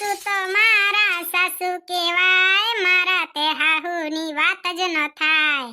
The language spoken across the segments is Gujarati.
સાસુ તો મારા સાસુ કેવાય, મારા તે હાહુની વાત જ ન થાય.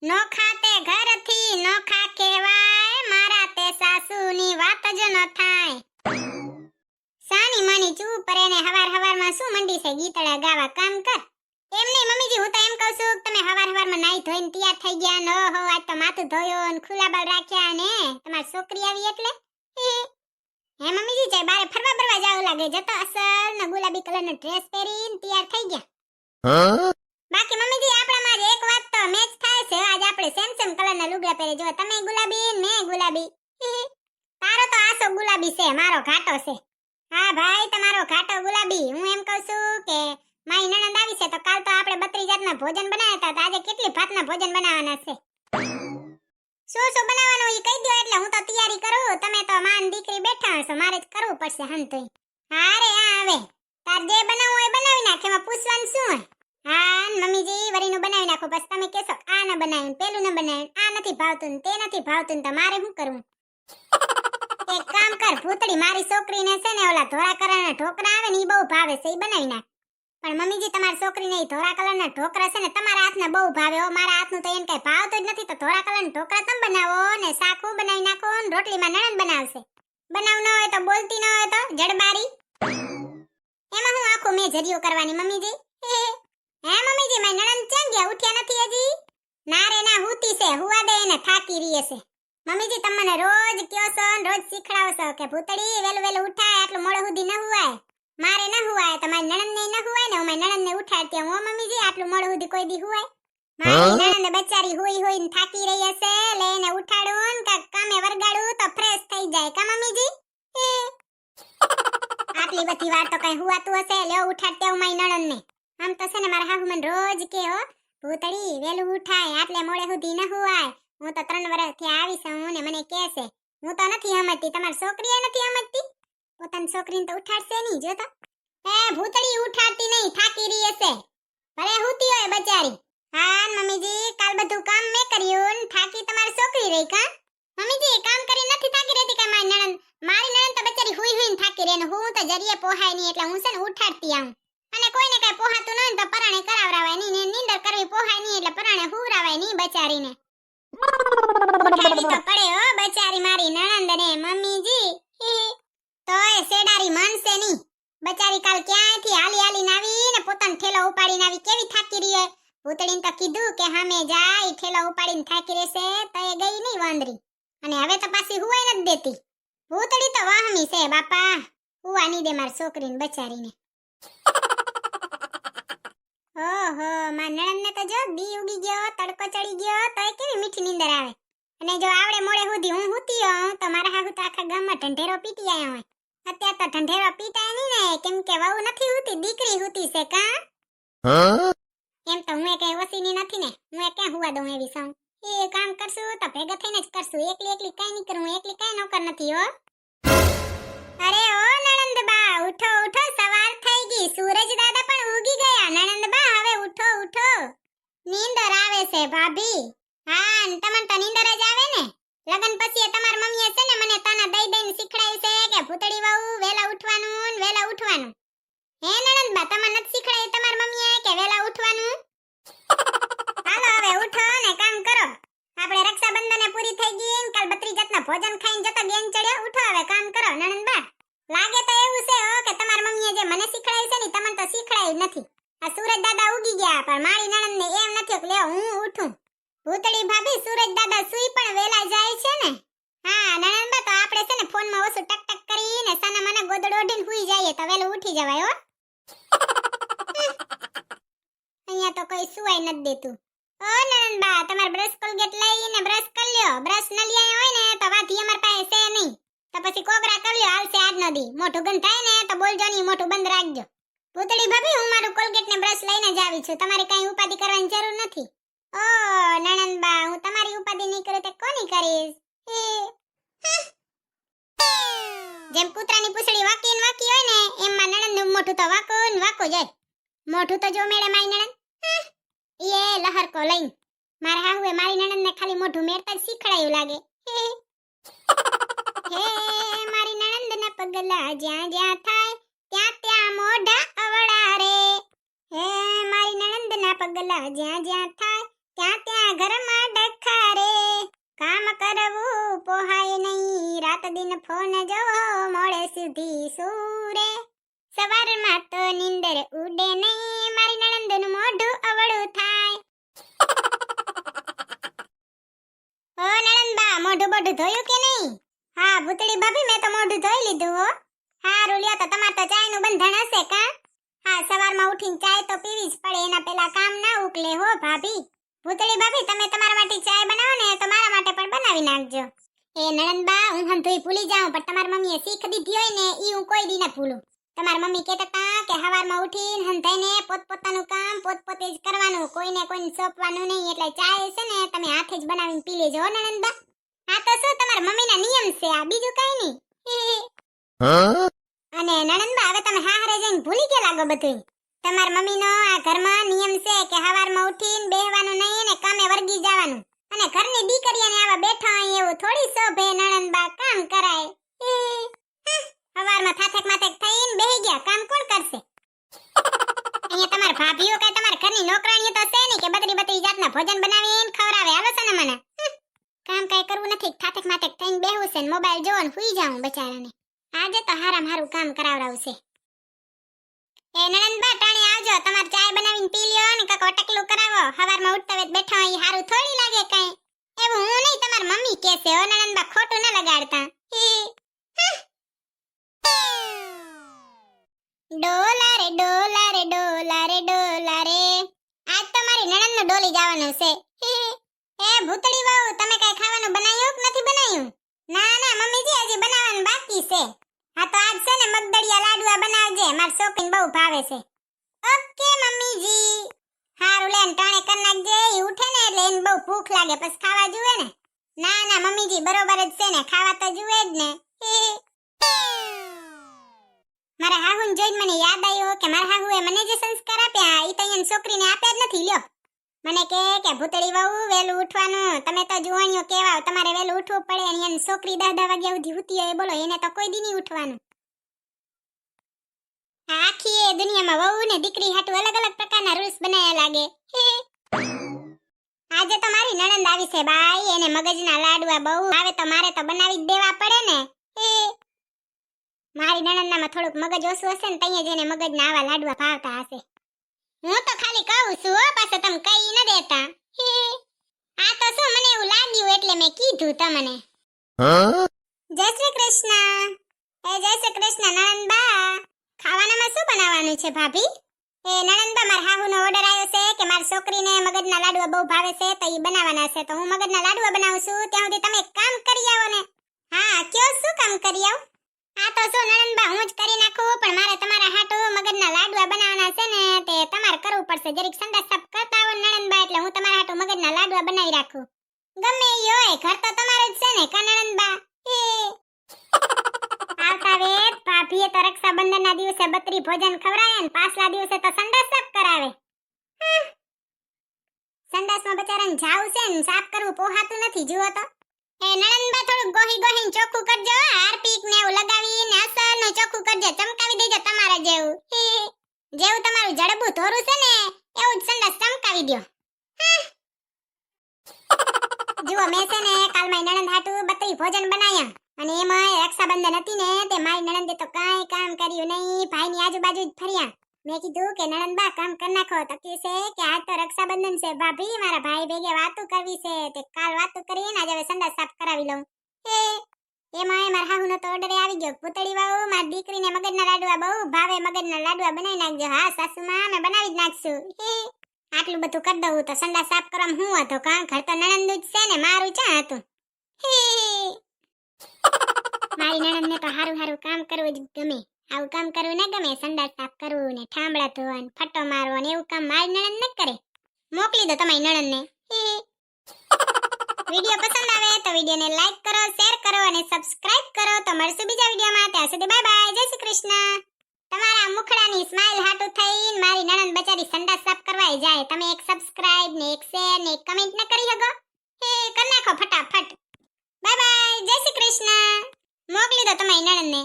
નોખા તે ઘરથી નોખા કેવાય, મારા તે સાસુની વાત જ ન થાય. સાની માની ચૂપ રે ને હવાર હવારમાં શું મંડી છે ગીતડા ગાવા? કામ કર. એમ નહીં મમ્મીજી, હું તો એમ કહું છું કે તમે હવાર હવારમાં નાઈ ધોઈને તૈયાર થઈ ગયા ન હો, આજ તો માથું ધોયો ને ખુલ્લા બાલ રાખ્યા ને તમારી છોકરી આવી એટલે હે મમ્મીજી ચાય બારે ફરવા બરવા જાવ લાગે, જતો અસલ ને ગુલાબી કલરનો ડ્રેસ પહેરીને તૈયાર થઈ ગયા. બાકી મમ્મીજી આપણામાં જ એક વાત તો મેચ થાય છે, આજ આપણે સેમ સેમ કલરના લુગડા પહેરે. જો તમે ગુલાબી ને મેં ગુલાબી. તારો તો આસો ગુલાબી છે, મારો ઘાટો છે. હા ભાઈ, તમારો ઘાટો ગુલાબી. હું એમ કહું છું કે મારી નણંદ આવી છે તો કાલ તો આપણે 32 જાતના ભોજન બનાવ્યા હતા, તો આજે કેટલી ભાતના ભોજન બનાવવાના છે? શું શું બનાવવાનું ઈ કહી દો એટલે હું તો તૈયારી કરું. તમે તો માન દીકરી બેઠા હશો, મારે જ કરવું પડશે હંતોય. હા રે હા, હવે તાર જે બનાવવું હોય બનાવી નાખ, એમાં પૂછવાનું શું હોય? હા મમ્મીજી વરીનું બનાવી નાખો, બસ તમે કહેશો આ ન બનાવ્યું, પેલું ન બનાવ્યું, આ નથી ભાવતું ને તે નથી ભાવતું, તો મારે શું કરવું? એક કામ કર ભૂતડી, મારી છોકરીને છે ને ઓલા ધોળા કલરના ઢોકળા આવે ને ઈ બહુ ભાવે છે, ઈ બનાવી નાખ. પણ મમ્મીજી તમારી છોકરીને ઈ ધોળા કલરના ઢોકળા છે ને તમારા હાથના બહુ ભાવે હો, મારા હાથનું તો એને કઈ ભાવતું જ નથી. તો ધોળા કલરના ઢોકળા તમે બનાવો ને શાક હું બનાવી નાખો ને રોટલીમાં નણંદ બનાવશે. બનાવ ન હોય તો બોલતી ન હોય તો જડબારી. એમાં હું આખું મેં જરિયો કરવાની મમ્મીજી? હે મમ્મીજી, મારી નણંદ ક્યાં ગયા? ઉઠ્યા નથી હજી? ના રે ના, હુતી છે, હુવા દે એને, થાકી રહી છે. મમ્મીજી તમને રોજ કયો છો ને રોજ શીખડાવો છો કે ભૂતડી વેલું વેલું ઉઠાય, આટલું મોડું સુધી ન હુવાય. મારે ન હુવાય તો મારી નણંદને ન હુવાય ને, હું મારી નણંદને ઉઠાડતી હું. મમ્મીજી આટલું મોડું સુધી કોઈ દી હુવાય? મારી નણંદ બચારી હુઈ હુઈને થાકી રહી હશે, લે એને ઉઠાડું ને કાક કામે વરગાડું તો ફ્રેશ થઈ જાય. કા મમ્મીજી? આટલી બધી વાર તો કઈ હુવાતું હશે, લ્યો ઉઠાડતે હું મારી નણંદને. આમ તો છે ને મારા હાહુ મને રોજ કે હો ભૂતડી વેલું ઉઠાય, આટલે મોડે સુધી ન હુવાય. હું તો 3 વર્ષથી આવી છું ને મને કહે છે. હું તો નથી સમજતી, તમારી છોકરીએ નથી સમજતી? પોતાની છોકરીને તો ઉઠાડશે નહીં, જો તો. ભૂતડી ઉઠાડતી નહીં, થાકી રહી હશે, ભલે હુતી હોય બચારી. હા મમ્મીજી, કાલ બધું કામ મેં કર્યું ને થાકી તમારી છોકરી રહી. કા મમ્મીજી કામ કરી નથી થાકી રહેતી કે મારી નણંદ? મારી નણંદ તો બચારી હુઈ હુઈને થાકી રહે ને હું તો જરીએ પોહાય નહીં, એટલે હું છે ને ઉઠાડતી આવું. અને કોઈને કઈ પોહાતું ન હોય તો પરાણે કરાવરાવાય નહીં, ને નીંદર કરવી પોહાય નહીં એટલે પરાણે હુવરાવાય નહીં બચારીને. ઉઠાડવી તો પડે હો બચારી મારી નણંદ ને મમ્મીજી. તોય સેડારી માનશે નહીં. બચારી કાલ ક્યાંયથી હાલી હાલીને આવી ને પોતાનો ઠેલો ઉપાડીને આવી, કેવી થાકી રહી હોય. ભૂતડીને તો કીધું કે હામે જાય ઠેલો ઉપાડીને થાકી રહેશે, તો એ ગઈ નહીં વાંદરી. અને હવે તો પાછી હુવાય નથી દેતી. ભૂતડી તો વાહમી છે બાપા, હુવા નહીં દે મારી છોકરીને બચારીને. ઓહો, માર નણંદને તો જો દી ઉગી ગયો, તડકો ચડી ગયો, તો કેવી મીઠી નીંદર આવે. અને જો આવડે મોડે સુધી હું હુતી હોઉં તો મારા હાહુ તો આખા ગામમાં ઢંઢેરો પીટી આયા હોય. અત્યારે તો ઢંઢેરો પીટાય નહીં ને, કેમ કે વહુ નથી હુતી, દીકરી હુતી છે. કા એમ તો હું કઈ ઓસીની નથી ને, હું ક્યાં હુવા દઉં એવી છું. એ કામ કરશું તો ભેગા થઈને જ કરશું, એકલી એકલી કઈ નહીં કરું, એકલી કઈ નોકર નથી હો. અરે ઓ નણંદ બા, ઉઠો ઉઠો, સવાર થઈ ગઈ, સૂરજ દાદા પણ ઉગી ગયા. નણંદ બા હવે ઉઠો ઉઠો, નીંદર આવે છે ભાભી. હા ને તમને તો નીંદર જ આવે ને. લગન પછી તમાર મમ્મીએ છે ને મને તાના દઈ દઈને શીખડાયું છે કે ભૂતડી વહુ વેલા ઉઠવાનું ને વેલા ઉઠવાનું. હે નણંદ બા, તમને નથી શીખડાયું તમાર મમ્મીએ કે વેલા ઉઠવાનું? હાલો હવે ઉઠો ને કામ કરો. આપણે રક્ષાબંધને પૂરી થઈ ગઈ ને કાલ 32 જાતના ભોજન ખાઈને જતો બેન ચડ્યો. ઉઠો હવે કામ કરો નણંદ બા. લાગે તો એવું છે હો કે તમાર મમ્મીએ જે મને શીખડાયું છે ને તમને તો શીખડાયું નથી. આ સૂરજ દાદા ઉગી ગયા પણ મારી નણંદને એમ નથી કે લ્યો હું ઉઠું. ભૂતડી ભાભી, સૂરજ દાદા સુઈ પણ વેલા જાય છે ને. હા નણંદ બા, તો આપણે છે ને ફોનમાં ઓછું ટક ટક કરીને સાના માના ગોદડો ઓઢીને હુઈ જઈએ તો વેલું ઉઠી જવાય હો. અહીંયા તો કોઈ સુવાય નથી દેતું. ઓ નણંદ બા, તમાર બ્રશ કોલગેટ લઈને બ્રશ કરી લ્યો. બ્રશ ન લઈ હોય ને તો વાથી અમાર પાસે છે નહીં, તો પછી કોગરા કરી લ્યો, હાલશે આજ નો દી. મોઢું ગંધાય ને તો બોલજો નહીં, મોઢું બંધ રાખજો. ભૂતડી ભાભી, હું મારું કોલગેટ ને બ્રશ લઈને જ આવી છું, તમારે કઈ ઉપાધિ કરવાની જરૂર નથી. ઓ નણંદ બા, હું તમારી ઉપાધિ નહીં કરું તો કોની કરીશ? જેમ કૂતરાની પૂંછડી વાકી હોય ને એમ માં નણંદનું મોઢું તો વાકું ને વાકું જ હોય. મોઢું તો જો મેળે મારી નણંદ એ લહરકો લઈને. મારા હાહુએ મારી નણંદને ખાલી મોઢું મેરતા જ શીખડાયું લાગે. હે મારી નણંદના પગલા જ્યાં જ્યાં થાય ત્યાં ત્યાં મોઢા વેલા જ્યાં જ્યાં થાય ત્યાં ત્યાં ઘરમાં ડખા રે. કામ કરવું પોહાય નહીં, રાત દિન ફોન જોવો મોડે સુધી સૂરે. સવારમાં તો નીંદર ઉડે નહીં, મારી નણંદનું મોઢું અવળું થાય. ઓ નણંદબા, મોઢું બોઢું ધોયું કે નહીં? હા ભૂતળી ભાભી, મેં તો મોઢું ધોઈ લીધું હો. હારું લ્યો, તો તમાર તો ચાયનું બંધણ હશે કા? હા, સવારમાં ઉઠીને ચાય તો પીવી જ પડે, એના પેલા કામ ના ઉકલે હો ભાભી. ભૂતળી ભાભી, તમે તમારા માટે ચાય બનાવો ને તો મારા માટે પણ બનાવી નાખજો. એ નણંદબા, હું હંધુઈ ભૂલી જાઉં, પણ તમારી મમ્મીએ શીખ દીધી હોય ને ઈ હું કોઈ દી ન ભૂલું. તમારી મમ્મી કહેતા હતા કે સવારમાં ઉઠીને હંધાઈને પોતપોતાનું કામ પોતપોતે જ કરવાનું, કોઈને સોંપવાનું નહીં. એટલે ચાય છે ને તમે હાથે જ બનાવીને પી લેજો હો નણંદબા. આ તો શું તમારા મમ્મીના નિયમ છે, આ બીજું કઈ નહીં. અને નણંદબા, હવે તમે હારે જઈને ભૂલી ગયા લાગો બધું. તમારા મમ્મીનો આ ઘરમાં નિયમ છે કે સવારમાં ઉઠીને બેહવાનું નહીં ને કામે વર્ગી જવાનું. અને ઘરની દીકરીઓને આવા બેઠા હોય એવું થોડી શોભે નણંદબા, કામ કરાય. સવારમાં થાથેક માથેક થઈને બેહી ગયા, કામ કોણ કરશે? અહીંયા તમારા ભાભીઓ કઈ તમારા ઘરની નોકરાણીઓ તો છે ને કે બધી બધી જાતના ભોજન બનાવીને ખવરાવે? હાલો છે ને મને કામ કઈ કરવું નથી, થાથેક માથેક થઈને બેહવું છે ને મોબાઈલ જોવો ને સુઈ જાવું બચારાને. આજે તો હારામ હારું કામ કરાવરાવશે. એ નણંદબા, ટાણી આવજો, તમાર ચાય બનાવીને પી લ્યો ને કાકો ટકલું કરાવો. સવારમાં ઉઠતા વેત બેઠા હોય હારું થોડી લાગે કઈ. એવું હું નહીં, તમાર મમ્મી કહેશે હો નણંદબા, ખોટું ન લગાડતા. ડોલા રે ડોલા રે ડોલા રે ડોલા રે, આજ તો મારી નણંદનું ડોલી જવાનું છે. એ ભૂતળી વહુ, તમે કઈ ખાવાનું બનાવ્યું કે નથી બનાવ્યું? ના ના મમ્મીજી, હજી બનાવવાનું બાકી છે. હા તો આજ છે ને મગદળિયા લાડવા બનાવજે, માર છોકરીને બહુ ભાવે છે. ઓકે મમ્મીજી. હારું લેન ટાણે કર નાખજે, ઈ ઉઠે ને એટલે એને બહુ ભૂખ લાગે, પછી ખાવા જુએ ને. ના ના મમ્મીજી, બરોબર જ છે ને, ખાવા તો જુએ જ ને. મારા હાહુને જોઈને મને યાદ આવ્યો કે મારા હાહુએ મને જે સંસ્કાર આપ્યા ઈ તો એની છોકરીને આપ્યા જ નથી. લ્યો, મને કે ભૂતળી વહુ વેલું ઉઠવાનું, તમે તો જુવાણીઓ કેવાવ, તમારે વેલું ઉઠવું પડે. અને એની છોકરી 10 વાગ્યા સુધી હુતી હોય, બોલો એને તો કોઈ દી નહીં ઉઠવાનું. આખી એ દુનિયામાં વહુ ને દીકરી હાટુ અલગ અલગ પ્રકારના રૂલ્સ બનાયા લાગે. આજે તો મારી નણંદ આવી છે બાઈ, એને મગજના લાડવા બહુ આવે તો મારે તો બનાવી જ દેવા પડે ને. મારી નણંદનામાં થોડુંક મગજ ઓછું હશે ને તઈએ જઈને મગજના આવા લાડવા ભાવતા હશે. હું તો ખાલી કહું છું હો, પાછો તમે કઈ ન દેતા. આ તો શું મને એવું લાગ્યું એટલે મેં કીધું તમને. જય શ્રી કૃષ્ણ. જય શ્રી કૃષ્ણ નણંદબા. ખાવાનામાં શું બનાવવાનું છે ભાભી? નણંદબા, મારા હાહુનો ઓર્ડર આવ્યો છે કે મારી છોકરીને મગજના લાડવા બહુ ભાવે છે તો ઈ બનાવવાના છે, તો હું મગજના લાડવા બનાવું છું. ત્યાં સુધી તમે એક કામ કરી આવો ને. હા કયો, શું કામ કરી આવું? આ તો શું નણંદબા, હું જ કરી નાખું, પણ મારે તમારા હાટુ મગજના લાડવા બનાવવાના છે ને તે તમારે કરવું પડશે. જરીક સંડાસ સાફ કરતા આવો નણંદબા, એટલે હું તમારા હાટુ મગજના લાડવા બનાવી રાખું. ગમે ઈ હોય, ઘર તો તમારું જ છે ને કા નણંદબા? આવતા વેત ભાભીએ તો રક્ષાબંધનના દિવસે બત્રી ભોજન ખવરાય ને પાછલા દિવસે તો સંડાસ સાફ કરાવે. સંડાસમાં બચારાને જાવું છે ને સાફ કરવું પોહાતું નથી. જુઓ તો નણંદબા, થોડું ગોહી ગોહીને ચોખ્ખું કરજો, હાર્પિક ને એવું લગાવીને અસરનું ચોખ્ખું કરજો, ચમકાવી દેજો તમારા જેવું. જેવું તમારું જડબું ધોરું છે ને એવું જ સંડાસ ચમકાવી દો. જુઓ, મેં છે ને કાલ મારી નણંદ હાટુ બત્રી ભોજન બનાવ્યા, અને એમાં રક્ષાબંધન હતી ને તે મારી નણંદે તો કાંઈ કામ કર્યું નહીં, ભાઈની આજુબાજુ જ ફર્યા. મેં કીધું કે નણંદબા કામ કરી નાખો, તો કહે છે કે આજ તો રક્ષાબંધન છે ભાભી, મારા ભાઈ ભેગે વાતું કરવી છે, તે કાલ વાતું કરીને આજ હવે સંડાસ સાફ કરાવી લઉં. એમાં મારા હાહુનો તો ઓર્ડર આવી ગયો. ભૂતળી વહુ, મારી દીકરીને મગજના લાડવા બહુ ભાવે, મગજના લાડવા બનાવી નાખજો. હા સાસુમાં, અમે બનાવી જ નાખશું. આટલું બધું કરી દઉં તો સંડાસ સાફ કરવામાં હું હતો કા? ઘર તો નણંદનું જ છે ને, મારું ક્યાં હતું? મારી નણંદને તો હારું હારું કામ કરવું જ ગમે. આવું કામ કરવું ના ગમે, સંડાસ સાફ કરવું ને ઠામડા ધોવા ને ફટો મારવો ને એવું કામ મારી નણંદ ન કરે. મોકલી દો તમારી નણંદને. વિડિયો પસંદ આવે તો વિડિયોને લાઈક કરો, શેર કરો અને સબસ્ક્રાઇબ કરો. તો મળશું બીજા વિડિયોમાં, ત્યાં સુધી બાય બાય, જય શ્રી કૃષ્ણ. તમારા મુખડાની સ્માઈલ હાટુ થઈને મારી નણંદ બચારી સંડાસ સાફ કરવાય જાય. તમે એક સબસ્ક્રાઇબ ને એક શેર ને એક કમેન્ટ ન કરી શકો? કરી નાખો ફટાફટ. બાય બાય, જય શ્રી કૃષ્ણ. મોકલી દો તમારી નણંદને.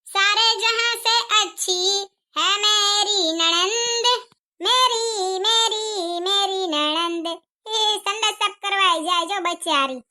सारे जहां से अच्छी है मेरी ननंद, રિસાઈ જાય જો બચારી